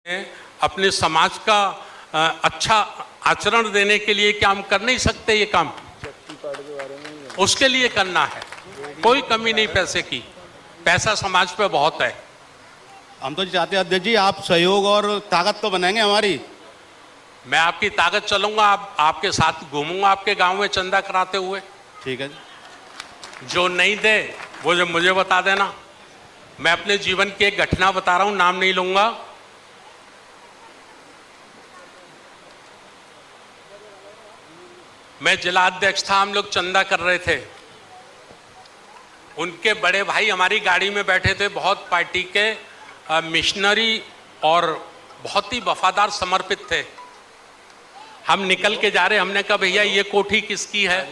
अपने समाज का अच्छा आचरण देने के लिए क्या हम कर नहीं सकते ये काम? उसके लिए करना है, कोई कमी नहीं पैसे की, पैसा समाज पे बहुत है। हम तो चाहते हैं अध्यक्ष जी आप सहयोग और ताकत तो बनाएंगे हमारी। मैं आपकी ताकत चलूंगा, आपके साथ घूमूंगा आपके गांव में चंदा कराते हुए। ठीक है जी। जो नहीं दे वो जो मुझे बता देना। मैं अपने जीवन की एक घटना बता रहा हूं, नाम नहीं लूंगा। मैं जिला अध्यक्ष था, हम लोग चंदा कर रहे थे। उनके बड़े भाई हमारी गाड़ी में बैठे थे, बहुत पार्टी के मिशनरी और बहुत ही वफादार समर्पित थे। हम निकल के जा रहे, हमने कहा भैया ये कोठी किसकी है?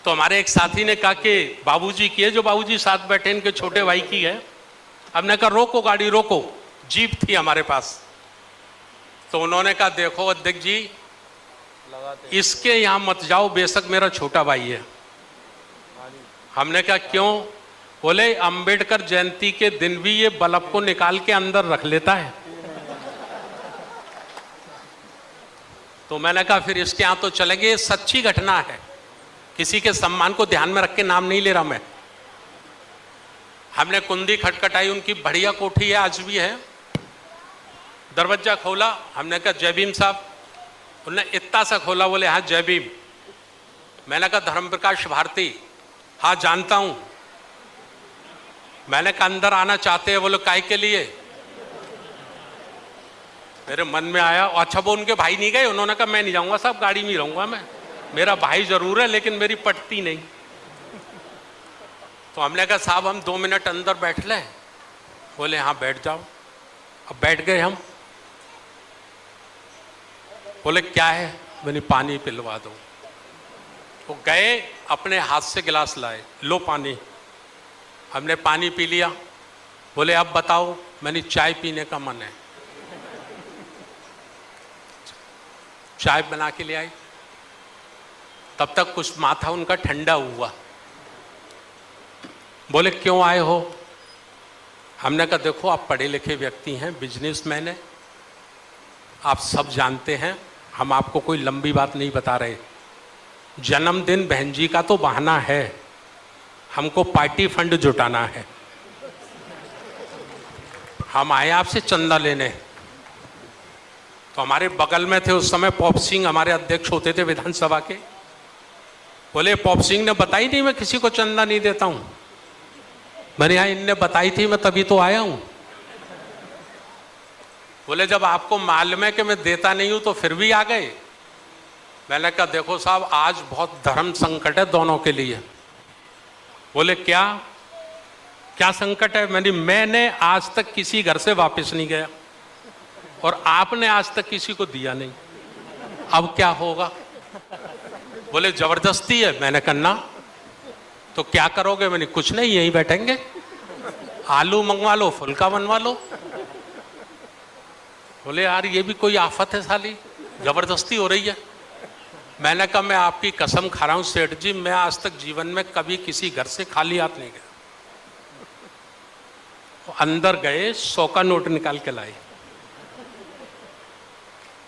तो हमारे एक साथी ने कहा कि बाबूजी की है, जो बाबूजी साथ बैठे इनके छोटे भाई की है। हमने कहा रोको गाड़ी रोको, जीप थी हमारे पास। तो उन्होंने कहा देखो अध्यक्ष जी, इसके यहां मत जाओ, बेशक मेरा छोटा भाई है। हमने कहा क्यों? बोले अंबेडकर जयंती के दिन भी ये बल्ब को निकाल के अंदर रख लेता है। तो मैंने कहा फिर इसके यहां तो चलेंगे, ये सच्ची घटना है, किसी के सम्मान को ध्यान में रख के नाम नहीं ले रहा मैं। हमने कुंडी खटखटाई, उनकी बढ़िया कोठी है, आज भी है। दरवाजा खोला, हमने कहा जय भीम साहब। उन्होंने इतना सा खोला, बोले हाँ जय भीम। मैंने कहा धर्म प्रकाश भारती? हाँ जानता हूं। मैंने कहा अंदर आना चाहते हैं? बोले काय के लिए? मेरे मन में आया, अच्छा वो उनके भाई नहीं गए? उन्होंने कहा मैं नहीं जाऊंगा साहब, गाड़ी में रहूंगा मैं, मेरा भाई जरूर है लेकिन मेरी पटती नहीं। तो हमने कहा साहब हम 2 मिनट अंदर बैठ लें? बोले हाँ बैठ जाओ। अब बैठ गए हम। बोले क्या है? मैंने पानी पिलवा दो। वो गए, अपने हाथ से गिलास लाए, लो पानी। हमने पानी पी लिया। बोले अब बताओ? मैंने चाय पीने का मन है। चाय बना के ले आई। तब तक कुछ माथा उनका ठंडा हुआ। बोले क्यों आए हो? हमने कहा देखो आप पढ़े लिखे व्यक्ति हैं, बिजनेसमैन हैं, आप सब जानते हैं, हम आपको कोई लंबी बात नहीं बता रहे। जन्मदिन बहन जी का तो बहाना है, हमको पार्टी फंड जुटाना है। हम आए आपसे चंदा लेने। तो हमारे बगल में थे उस समय पॉप सिंह, हमारे अध्यक्ष होते थे विधानसभा के। बोले पॉप सिंह ने बताई नहीं मैं किसी को चंदा नहीं देता हूं। मैंने यहाँ इनने बताई थी, मैं तभी तो आया हूं। बोले जब आपको मालूम है कि मैं देता नहीं हूं तो फिर भी आ गए? मैंने कहा देखो साहब आज बहुत धर्म संकट है दोनों के लिए। बोले क्या क्या संकट है? मैंने आज तक किसी घर से वापस नहीं गया और आपने आज तक किसी को दिया नहीं, अब क्या होगा? बोले जबरदस्ती है। मैंने कहा ना। तो क्या करोगे? मैंने कुछ नहीं, यहीं बैठेंगे, आलू मंगवा लो, फुल्का बनवा लो। बोले यार ये भी कोई आफत है साली, जबरदस्ती हो रही है। मैंने कहा मैं आपकी कसम खा रहा हूं सेठ जी, मैं आज तक जीवन में कभी किसी घर से खाली हाथ नहीं गया। अंदर गए, 100 का नोट निकाल के लाए।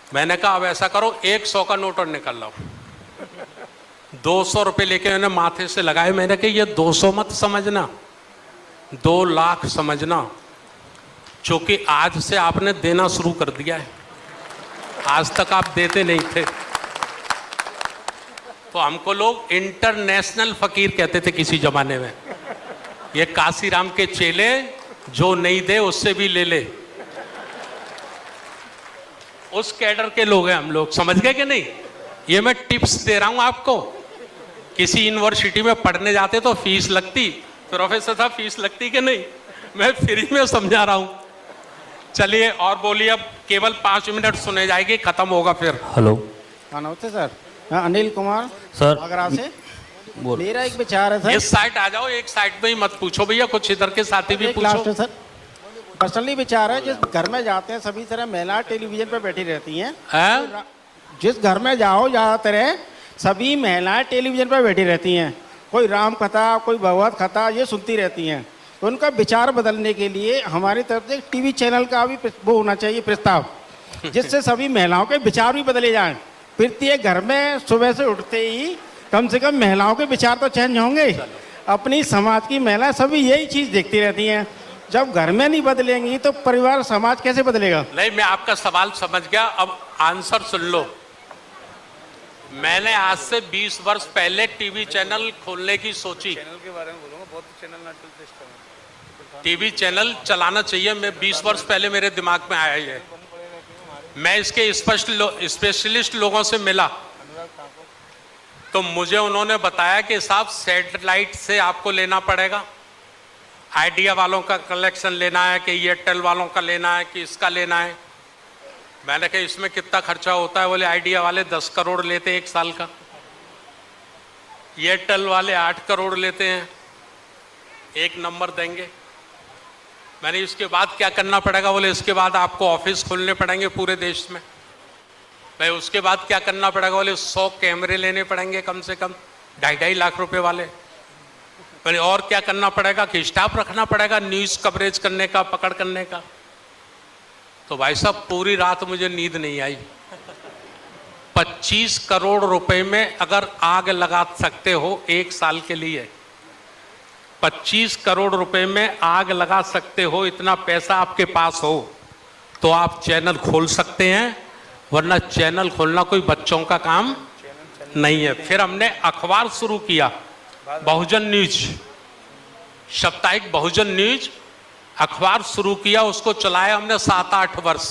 मैंने कहा अब ऐसा करो 100 का नोट और निकाल लाओ। 200 रुपये लेके मैंने माथे से लगाए। मैंने कहा ये 200 मत समझना, 2 लाख समझना, क्योंकि आज से आपने देना शुरू कर दिया है, आज तक आप देते नहीं थे। तो हमको लोग इंटरनेशनल फकीर कहते थे किसी जमाने में। ये काशीराम के चेले, जो नहीं दे उससे भी ले ले, उस कैडर के लोग हैं हम लोग। समझ गए कि नहीं? ये मैं टिप्स दे रहा हूं आपको। किसी यूनिवर्सिटी में पढ़ने जाते तो फीस लगती, प्रोफेसर साहब फीस लगती कि नहीं? मैं फ्री में समझा रहा हूं। चलिए और बोलिए, अब केवल 5 मिनट सुने जाएगी, खत्म होगा फिर। हेलो, हाँ नमस्ते सर, मैं अनिल कुमार सर आगरा से। बोल। मेरा एक विचार है सर। इस साइड आ जाओ, एक साइड में ही मत पूछो भैया, कुछ इधर के साथी भी एक लास्ट पूछो। है सर, पर्सनली विचार है, जिस घर में जाते हैं सभी तरह महिला टेलीविजन पर बैठी रहती हैं। हैं? जिस घर में जाओ ज़्यादातर सभी महिलाएं टेलीविजन पर बैठी रहती हैं, कोई राम कथा, कोई भगवत कथा, ये सुनती रहती हैं। उनका विचार बदलने के लिए हमारी तरफ से एक टीवी चैनल का भी वो होना चाहिए प्रस्ताव, जिससे सभी महिलाओं के विचार भी बदले जाएं। प्रत्येक घर में सुबह से उठते ही कम से कम महिलाओं के विचार तो चेंज होंगे। अपनी समाज की महिलाएं सभी यही चीज़ देखती रहती हैं। जब घर में नहीं बदलेंगी तो परिवार समाज कैसे बदलेगा? नहीं, मैं आपका सवाल समझ गया, अब आंसर सुन लो। मैंने आज से 20 वर्ष पहले टीवी चैनल खोलने की सोची। चैनल के बारे में बोलूंगा, बहुत चैनल ना चलते इस टाइम। टीवी चैनल चलाना चाहिए, मैं 20 वर्ष पहले मेरे दिमाग में आया ये। मैं इसके स्पेशलिस्ट लोगों से मिला तो मुझे उन्होंने बताया कि साहब सैटेलाइट से आपको लेना पड़ेगा, आइडिया वालों का कलेक्शन लेना है कि एयरटेल वालों का लेना है कि इसका लेना है। मैंने कहा इसमें कितना खर्चा होता है? बोले आइडिया वाले 10 करोड़ लेते हैं 1 साल का, एयरटेल वाले 8 करोड़ लेते हैं, 1 नंबर देंगे। मैंने इसके बाद क्या करना पड़ेगा? बोले इसके बाद आपको ऑफिस खोलने पड़ेंगे पूरे देश में। भाई उसके बाद क्या करना पड़ेगा? बोले 100 कैमरे लेने पड़ेंगे कम से कम 2.5 लाख रुपए वाले। बोले और क्या करना पड़ेगा? कि स्टाफ रखना पड़ेगा न्यूज कवरेज करने का, पकड़ करने का। तो भाई साहब पूरी रात मुझे नींद नहीं आई। 25 करोड़ रुपए में अगर आग लगा सकते हो 1 साल के लिए, 25 करोड़ रुपए में आग लगा सकते हो, इतना पैसा आपके पास हो तो आप चैनल खोल सकते हैं, वरना चैनल खोलना कोई बच्चों का काम नहीं है। फिर हमने अखबार शुरू किया, बहुजन न्यूज, साप्ताहिक बहुजन न्यूज अखबार शुरू किया, उसको चलाया हमने 7-8 वर्ष।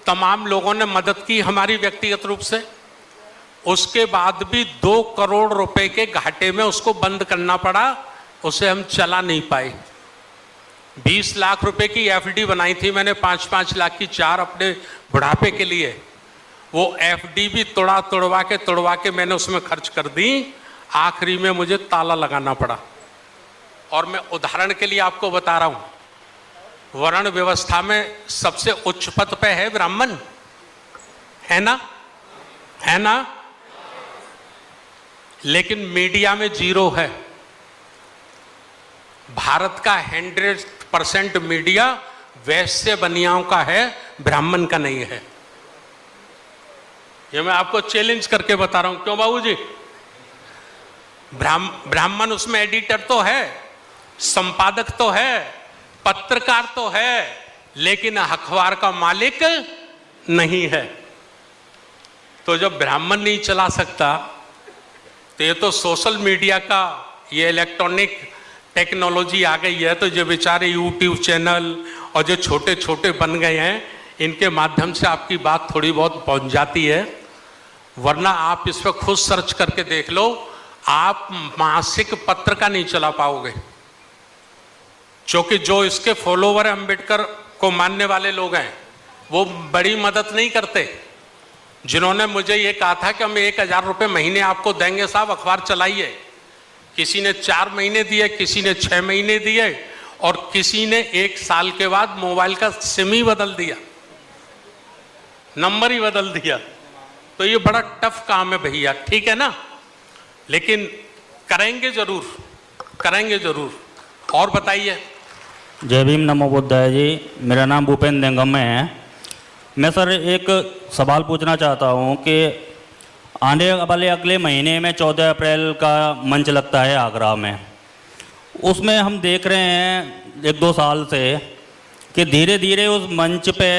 तमाम लोगों ने मदद की हमारी व्यक्तिगत रूप से। उसके बाद भी 2 करोड़ रुपए के घाटे में उसको बंद करना पड़ा, उसे हम चला नहीं पाए। 20 लाख रुपए की एफडी बनाई थी मैंने, 5-5 लाख की 4 अपने बुढ़ापे के लिए। वो एफडी भी तोड़वा के मैंने उसमें खर्च कर दी। आखिरी में मुझे ताला लगाना पड़ा। और मैं उदाहरण के लिए आपको बता रहा हूं, वर्ण व्यवस्था में सबसे उच्च पद पे है ब्राह्मण, है ना? है ना? लेकिन मीडिया में 0 है। भारत का 100% मीडिया वैश्य बनियाओं का है, ब्राह्मण का नहीं है। ये मैं आपको चैलेंज करके बता रहा हूं। क्यों बाबूजी? ब्राह्मण उसमें एडिटर तो है, संपादक तो है, पत्रकार तो है, लेकिन अखबार का मालिक नहीं है। तो जब ब्राह्मण नहीं चला सकता तो ये तो सोशल मीडिया का, ये इलेक्ट्रॉनिक टेक्नोलॉजी आ गई है, तो जो बेचारे यूट्यूब चैनल और जो छोटे छोटे बन गए हैं, इनके माध्यम से आपकी बात थोड़ी बहुत पहुंच जाती है। वरना आप इस पर खुद सर्च करके देख लो, आप मासिक पत्र का नहीं चला पाओगे। क्योंकि जो इसके फॉलोवर अंबेडकर को मानने वाले लोग हैं, वो बड़ी मदद नहीं करते। जिन्होंने मुझे ये कहा था कि हम 1000 रुपये महीने आपको देंगे साहब, अखबार चलाइए, किसी ने 4 महीने दिए, किसी ने 6 महीने दिए, और किसी ने 1 साल के बाद मोबाइल का सिम ही बदल दिया, नंबर ही बदल दिया। तो ये बड़ा टफ काम है भैया, ठीक है ना? लेकिन करेंगे जरूर, करेंगे जरूर। और बताइए। जय भीम, नमो बुद्धाय जी। मेरा नाम भूपेंद्र निगम है। मैं सर एक सवाल पूछना चाहता हूँ कि आने वाले अगले महीने में 14 अप्रैल का मंच लगता है आगरा में। उसमें हम देख रहे हैं 1-2 साल से कि धीरे धीरे उस मंच पे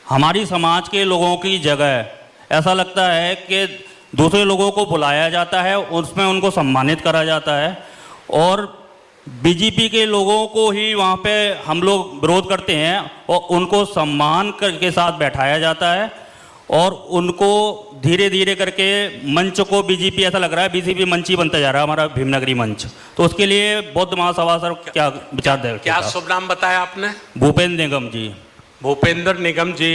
हमारी समाज के लोगों की जगह ऐसा लगता है कि दूसरे लोगों को बुलाया जाता है, उसमें उनको सम्मानित करा जाता है, और बीजेपी के लोगों को ही वहाँ पे हम लोग विरोध करते हैं और उनको सम्मान के साथ बैठाया जाता है, और उनको धीरे धीरे करके मंच को बीजेपी, ऐसा लग रहा है बीजेपी मंच ही बनता जा रहा है हमारा भीमनगरी मंच। तो उसके लिए बौद्ध महासभा सर क्या विचार दें? क्या शुभ नाम बताया आपने? भूपेंद्र निगम जी। भूपेंद्र निगम जी,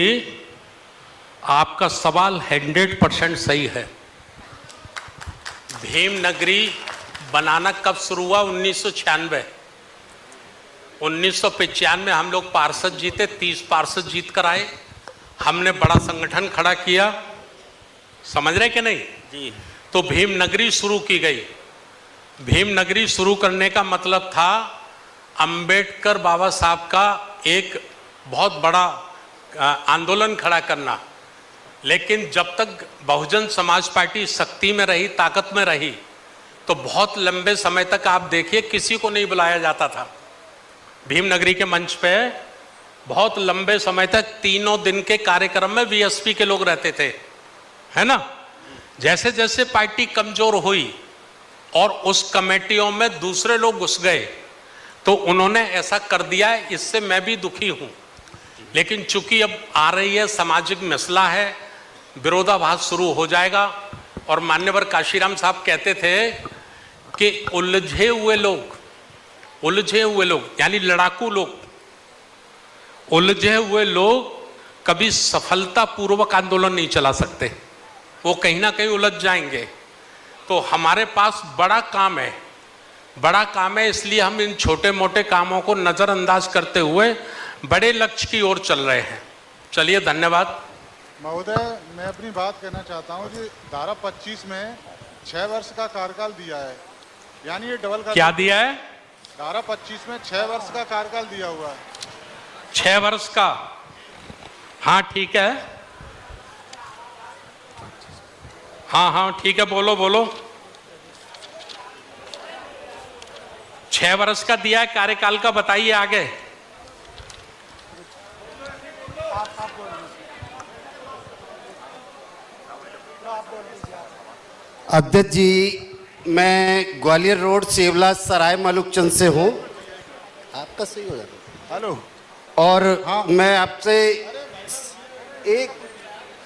आपका सवाल 100% सही है। भीमनगरी बनाना कब शुरू हुआ? 1996। 1995 में हम लोग पार्षद जीते, 30 पार्षद जीत कर आए। हमने बड़ा संगठन खड़ा किया, समझ रहे कि नहीं जी। तो भीमनगरी शुरू की गई। भीमनगरी शुरू करने का मतलब था अंबेडकर बाबा साहब का एक बहुत बड़ा आंदोलन खड़ा करना। लेकिन जब तक बहुजन समाज पार्टी शक्ति में रही, ताकत में रही, तो बहुत लंबे समय तक आप देखिए किसी को नहीं बुलाया जाता था भीमनगरी के मंच पे। बहुत लंबे समय तक 3 दिन के कार्यक्रम में वीएसपी के लोग रहते थे, है ना। जैसे जैसे पार्टी कमजोर हुई और उस कमेटियों में दूसरे लोग घुस गए तो उन्होंने ऐसा कर दिया। इससे मैं भी दुखी हूं, लेकिन चूंकि अब आ रही है, सामाजिक मसला है, विरोधाभास शुरू हो जाएगा। और मान्यवर काशीराम साहब कहते थे कि उलझे हुए लोग यानी लड़ाकू लोग, उलझे हुए लोग कभी सफलतापूर्वक आंदोलन नहीं चला सकते, वो कहीं ना कहीं उलझ जाएंगे। तो हमारे पास बड़ा काम है, इसलिए हम इन छोटे मोटे कामों को नज़रअंदाज करते हुए बड़े लक्ष्य की ओर चल रहे हैं। चलिए, धन्यवाद। महोदय, मैं अपनी बात कहना चाहता हूँ कि धारा 25 में 6 वर्ष का कार्यकाल दिया है, यानी ये डबल का क्या दिया है? धारा 25 में 6 वर्ष का कार्यकाल दिया हुआ है। 6 वर्ष का, हाँ ठीक है, हाँ ठीक है, बोलो। 6 वर्ष का दिया है कार्यकाल का, बताइए आगे। अध्यक्ष जी, मैं ग्वालियर रोड सेवला सराय मलुकचंद से हूँ। आपका सही हो जाता। हेलो। और हाँ।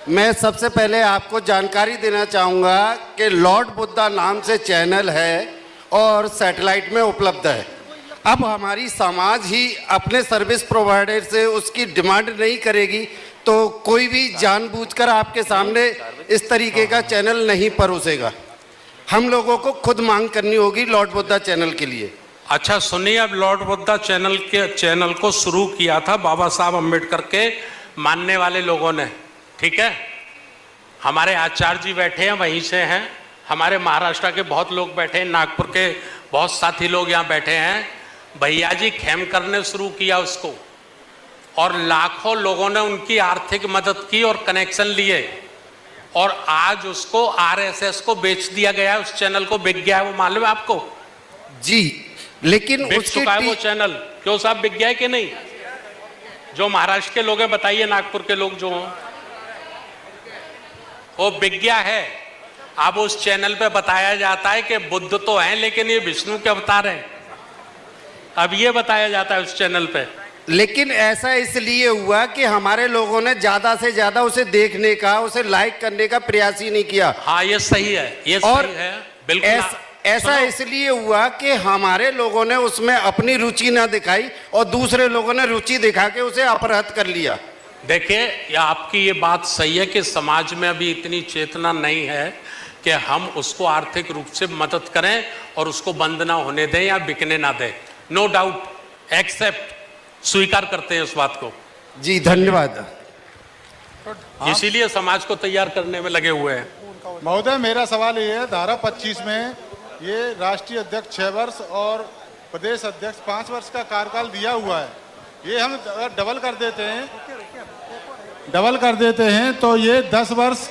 मैं सबसे पहले आपको जानकारी देना चाहूँगा कि लॉर्ड बुद्धा नाम से चैनल है और सैटेलाइट में उपलब्ध है। अब हमारी समाज ही अपने सर्विस प्रोवाइडर से उसकी डिमांड नहीं करेगी तो कोई भी जानबूझकर आपके सामने इस तरीके का चैनल नहीं परोसेगा। हम लोगों को खुद मांग करनी होगी लॉर्ड बुद्धा चैनल के लिए। अच्छा सुनिए, अब लॉर्ड बुद्धा चैनल को शुरू किया था बाबा साहब अम्बेडकर के मानने वाले लोगों ने, ठीक है। हमारे आचार्य जी बैठे हैं, वहीं से हैं, हमारे महाराष्ट्र के बहुत लोग बैठे हैं, नागपुर के बहुत साथी लोग यहाँ बैठे हैं। भैया जी खेमकर ने शुरू किया उसको, और लाखों लोगों ने उनकी आर्थिक मदद की और कनेक्शन लिए, और आज उसको आरएसएस को बेच दिया गया है। उस चैनल को बिक गया है, वो मालूम है आपको? जी, लेकिन बिक चुका है वो चैनल। क्यों साहब, बिक गया है कि नहीं? जो महाराष्ट्र के लोग हैं बताइए, नागपुर के लोग जो हों, वो बिक गया है। अब उस चैनल पे बताया जाता है कि बुद्ध तो हैं लेकिन ये विष्णु के अवतार हैं, अब ये बताया जाता है उस चैनल पे। लेकिन ऐसा इसलिए हुआ कि हमारे लोगों ने ज्यादा से ज्यादा उसे देखने का, उसे लाइक करने का प्रयास ही नहीं किया। हाँ ये सही है, ये और सही है, बिल्कुल। ऐसा इसलिए हुआ कि हमारे लोगों ने उसमें अपनी रुचि ना दिखाई और दूसरे लोगों ने रुचि दिखा के उसे अपहृत कर लिया। देखिए, या आपकी ये बात सही है कि समाज में अभी इतनी चेतना नहीं है कि हम उसको आर्थिक रूप से मदद करें और उसको बंद ना होने दें या बिकने ना दें। नो डाउट, एक्सेप्ट, स्वीकार करते हैं उस बात को। जी धन्यवाद। इसीलिए समाज को तैयार करने में लगे हुए हैं। महोदय, मेरा सवाल ये है, धारा 25 में ये राष्ट्रीय अध्यक्ष 6 वर्ष और प्रदेश अध्यक्ष 5 वर्ष का कार्यकाल दिया हुआ है। ये हम डबल कर देते हैं तो ये 10 वर्ष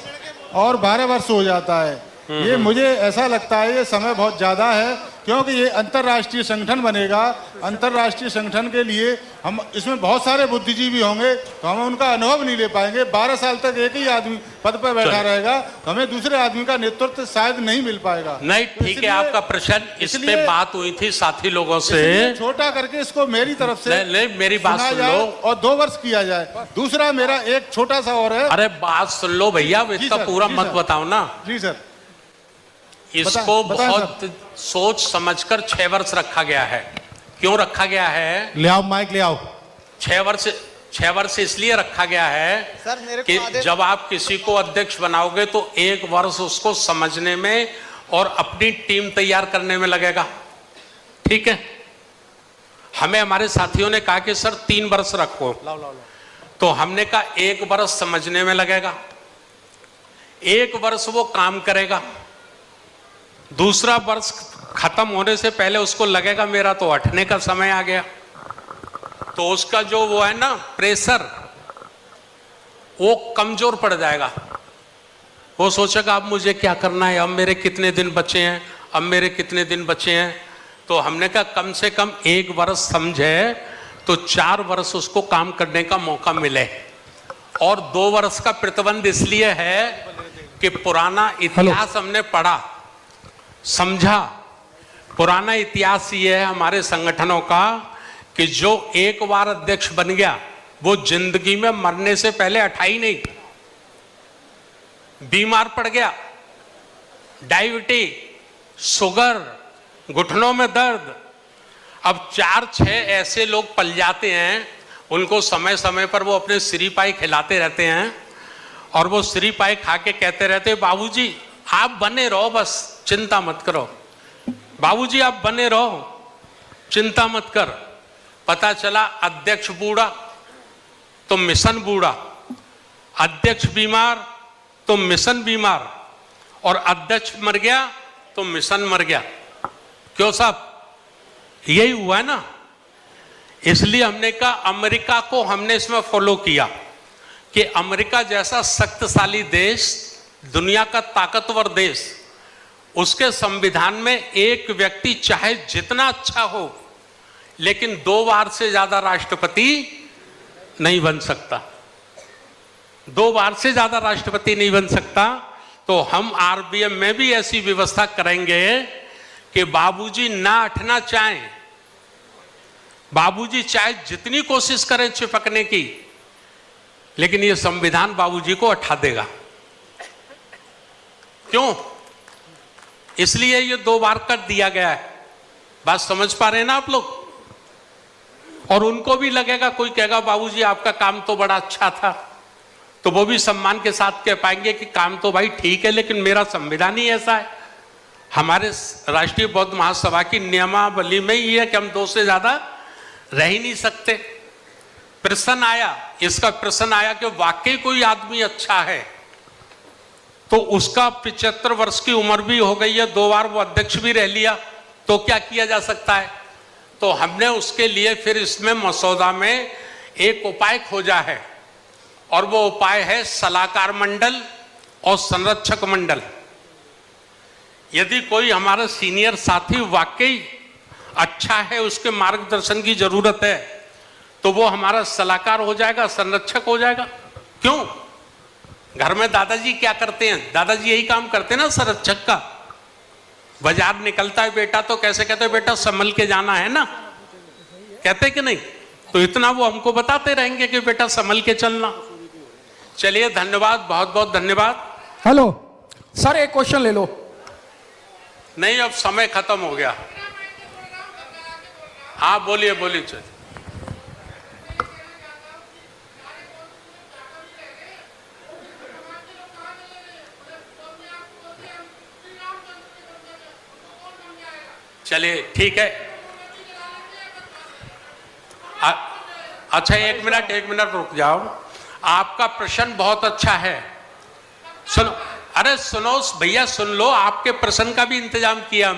और 12 वर्ष हो जाता है। ये मुझे ऐसा लगता है ये समय बहुत ज़्यादा है, क्योंकि ये अंतर्राष्ट्रीय संगठन बनेगा। अंतर्राष्ट्रीय संगठन के लिए हम इसमें बहुत सारे बुद्धिजीवी होंगे तो हम उनका अनुभव नहीं ले पाएंगे। 12 साल तक एक ही आदमी पद पर बैठा रहेगा तो हमें दूसरे आदमी का नेतृत्व शायद नहीं मिल पाएगा। नहीं, ठीक है आपका प्रश्न। इस पे बात हुई थी साथी लोगों से, छोटा करके इसको मेरी तरफ से मेरी बात सुन लो और 2 वर्ष किया जाए। दूसरा मेरा एक छोटा सा और है। अरे बात सुन लो भैया, इसका पूरा मत बताओ ना। जी सर। इसको बहुत सोच समझकर 6 वर्ष रखा गया है। क्यों रखा गया है? ले आओ माइक, ले आओ। 6 वर्ष इसलिए रखा गया है सर कि जब आप किसी को अध्यक्ष बनाओगे तो 1 वर्ष उसको समझने में और अपनी टीम तैयार करने में लगेगा, ठीक है। हमें हमारे साथियों ने कहा कि सर 3 वर्ष रखो, तो हमने कहा 1 वर्ष समझने में लगेगा, 1 वर्ष वो काम करेगा, दूसरा वर्ष खत्म होने से पहले उसको लगेगा मेरा तो हटने का समय आ गया, तो उसका जो वो है ना प्रेशर, वो कमजोर पड़ जाएगा। वो सोचेगा अब मुझे क्या करना है, अब मेरे कितने दिन बचे हैं, अब मेरे कितने दिन बचे हैं। तो हमने कहा कम से कम 1 वर्ष समझे तो 4 वर्ष उसको काम करने का मौका मिले। और 2 वर्ष का प्रतिबंध इसलिए है कि पुराना इतिहास हमने पढ़ा, समझा। पुराना इतिहास ये है हमारे संगठनों का कि जो एक बार अध्यक्ष बन गया वो जिंदगी में मरने से पहले हटा ही नहीं। बीमार पड़ गया, डायबिटीज, शुगर, घुटनों में दर्द, अब 4-6 ऐसे लोग पल जाते हैं, उनको समय समय पर वो अपने श्री पाई खिलाते रहते हैं और वो श्री पाई खा के कहते रहते हैं बाबूजी आप बने रहो, बस चिंता मत करो, बाबूजी आप बने रहो, चिंता मत कर। पता चला अध्यक्ष बूढ़ा तो मिशन बूढ़ा, अध्यक्ष बीमार तो मिशन बीमार, और अध्यक्ष मर गया तो मिशन मर गया। क्यों साहब, यही हुआ है ना। इसलिए हमने कहा अमेरिका को हमने इसमें फॉलो किया कि अमेरिका जैसा शक्तिशाली देश, दुनिया का ताकतवर देश, उसके संविधान में एक व्यक्ति चाहे जितना अच्छा हो लेकिन 2 बार से ज्यादा राष्ट्रपति नहीं बन सकता, 2 बार से ज्यादा राष्ट्रपति नहीं बन सकता। तो हम आरबीएम में भी ऐसी व्यवस्था करेंगे कि बाबूजी ना हटना चाहें, बाबूजी चाहे जितनी कोशिश करें चिपकने की, लेकिन ये संविधान बाबूजी को हटा देगा। क्यों? इसलिए ये 2 बार कर दिया गया है। बात समझ पा रहे हैं ना आप लोग? और उनको भी लगेगा, कोई कहेगा बाबूजी आपका काम तो बड़ा अच्छा था, तो वो भी सम्मान के साथ कह पाएंगे कि काम तो भाई ठीक है, लेकिन मेरा संविधान ही ऐसा है। हमारे राष्ट्रीय बौद्ध महासभा की नियमावली में ही है कि हम 2 से ज्यादा रह ही नहीं सकते। प्रश्न आया, इसका प्रश्न आया कि वाकई कोई आदमी अच्छा है, तो उसका 75 वर्ष की उम्र भी हो गई है, 2 बार वो अध्यक्ष भी रह लिया, तो क्या किया जा सकता है? तो हमने उसके लिए फिर इसमें मसौदा में एक उपाय खोजा है, और वो उपाय है सलाहकार मंडल और संरक्षक मंडल। यदि कोई हमारा सीनियर साथी वाकई अच्छा है, उसके मार्गदर्शन की जरूरत है, तो वो हमारा सलाहकार हो जाएगा, संरक्षक हो जाएगा। क्यों? घर में दादाजी क्या करते हैं? दादाजी यही काम करते हैं ना संरक्षक का। बाजार निकलता है बेटा तो कैसे कहते हैं, बेटा संभल के जाना है ना, कहते कि नहीं? तो इतना वो हमको बताते रहेंगे कि बेटा संभल के चलना। चलिए धन्यवाद, बहुत बहुत धन्यवाद। हेलो सर, एक क्वेश्चन ले लो। नहीं, अब समय खत्म हो गया। हाँ बोलिए बोलिए। चलिए चलिए ठीक है। अच्छा एक मिनट रुक जाओ। आपका प्रश्न बहुत अच्छा है। सुनो, अरे सुनो भैया, सुन लो, आपके प्रश्न का भी इंतजाम किया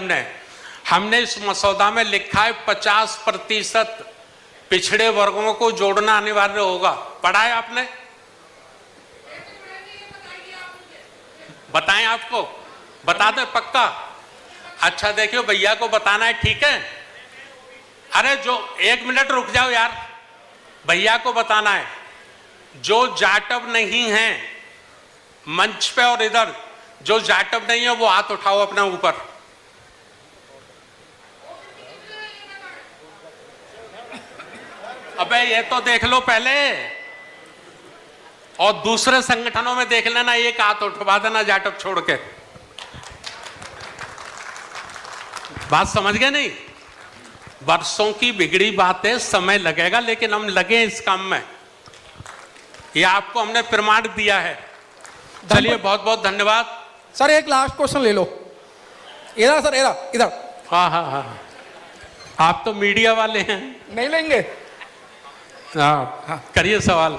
हमने इस मसौदा में लिखा है 50% पिछड़े वर्गों को जोड़ना अनिवार्य होगा। पढ़ा है आपने? बताएं आपको? बता दें पक्का? अच्छा देखियो, भैया को बताना है, ठीक है? अरे जो 1 मिनट रुक जाओ यार, भैया को बताना है, जो जाटव नहीं है मंच पे और इधर जो जाटव नहीं है वो हाथ उठाओ अपना ऊपर। अबे ये तो देख लो पहले, और दूसरे संगठनों में देख लेना, एक हाथ उठवा देना जाटव छोड़ के। बात समझ गए नहीं? वर्षों की बिगड़ी बात है, समय लगेगा, लेकिन हम लगे इस काम में, ये आपको हमने प्रमाण दिया है। चलिए बहुत बहुत धन्यवाद। सर एक लास्ट क्वेश्चन ले लो। इधर सर, इधर। हाँ, आप तो मीडिया वाले हैं। नहीं लेंगे? हाँ, करिए सवाल।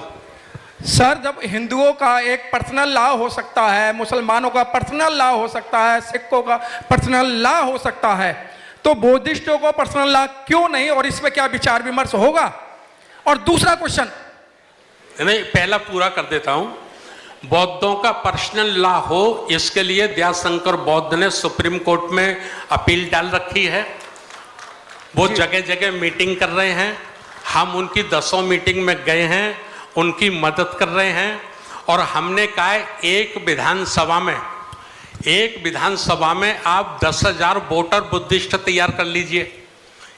सर, जब हिंदुओं का एक पर्सनल लॉ हो सकता है, मुसलमानों का पर्सनल लॉ हो सकता है, सिखों का पर्सनल लॉ हो सकता है, तो बौद्धिस्टों को पर्सनल लॉ क्यों नहीं, और इस पे क्या विचार विमर्श होगा? और दूसरा क्वेश्चन, नहीं, पहला पूरा कर देता हूं। बौद्धों का पर्सनल लॉ हो, इसके लिए दयाशंकर बौद्ध ने सुप्रीम कोर्ट में अपील डाल रखी है। वो जगह जगह मीटिंग कर रहे हैं, हम उनकी 10 मीटिंग में गए हैं, उनकी मदद कर रहे हैं। और हमने कहा है एक विधानसभा में आप 10,000 वोटर बुद्धिस्ट तैयार कर लीजिए,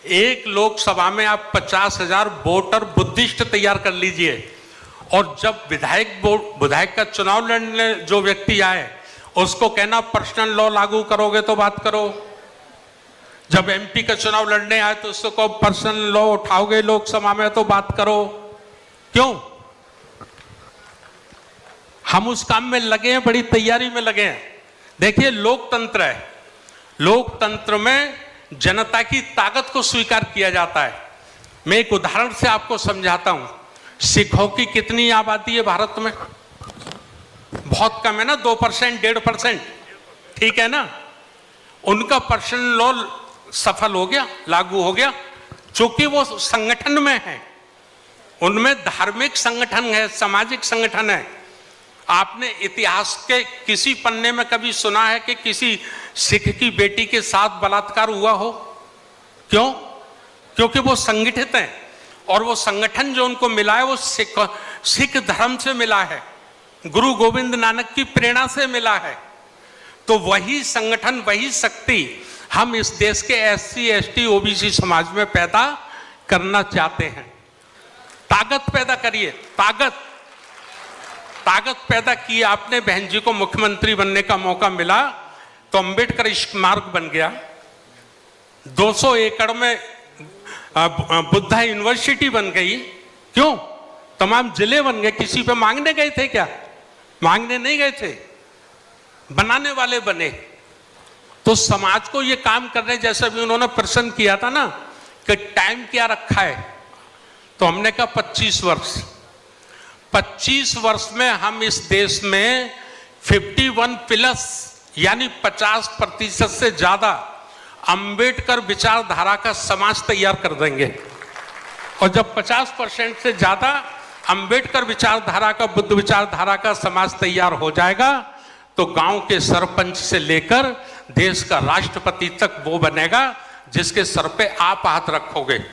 एक लोकसभा में आप 50,000 वोटर बुद्धिस्ट तैयार कर लीजिए। और जब विधायक का चुनाव लड़ने जो व्यक्ति आए, उसको कहना पर्सनल लॉ लागू करोगे तो बात करो। जब एमपी का चुनाव लड़ने आए तो उसको कहो पर्सनल लॉ उठाओगे लोकसभा में तो बात करो। क्यों? हम उस काम में लगे हैं, बड़ी तैयारी में लगे हैं। देखिए, लोकतंत्र है, लोकतंत्र में जनता की ताकत को स्वीकार किया जाता है। मैं एक उदाहरण से आपको समझाता हूं। सिखों की कितनी आबादी है भारत में? बहुत कम है ना, 2%, 1.5%, ठीक है ना। उनका पर्सनल लॉ सफल हो गया, लागू हो गया, क्योंकि वो संगठन में है, उनमें धार्मिक संगठन है, सामाजिक संगठन है। आपने इतिहास के किसी पन्ने में कभी सुना है कि किसी सिख की बेटी के साथ बलात्कार हुआ हो? क्यों? क्योंकि वो संगठित हैं, और वो संगठन जो उनको मिला है वो सिख धर्म से मिला है, गुरु गोविंद नानक की प्रेरणा से मिला है। तो वही संगठन, वही शक्ति हम इस देश के SC, ST, OBC समाज में पैदा करना चाहते हैं। ताकत पैदा करिए, ताकत पैदा की आपने। बहन जी को मुख्यमंत्री बनने का मौका मिला तो अंबेडकर स्मारक बन गया, 200 एकड़ में बुद्धा यूनिवर्सिटी बन गई। क्यों? तमाम जिले बन गए। किसी पे मांगने गए थे क्या? मांगने नहीं गए थे, बनाने वाले बने। तो समाज को ये काम करने, जैसा भी उन्होंने प्रश्न किया था ना कि टाइम क्या रखा है, तो हमने कहा 25 वर्ष। 25 वर्ष में हम इस देश में 51+ यानी 50% से ज्यादा अंबेडकर विचारधारा का समाज तैयार कर देंगे। और जब 50% से ज्यादा अंबेडकर विचारधारा का, बुद्ध विचारधारा का समाज तैयार हो जाएगा, तो गांव के सरपंच से लेकर देश का राष्ट्रपति तक वो बनेगा जिसके सर पे आप हाथ रखोगे,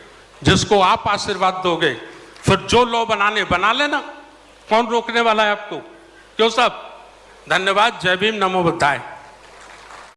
जिसको आप आशीर्वाद दोगे। फिर जो लॉ बना लेना, कौन रोकने वाला है आपको? क्यों साहब? धन्यवाद। जय भीम, नमो बुद्धाय।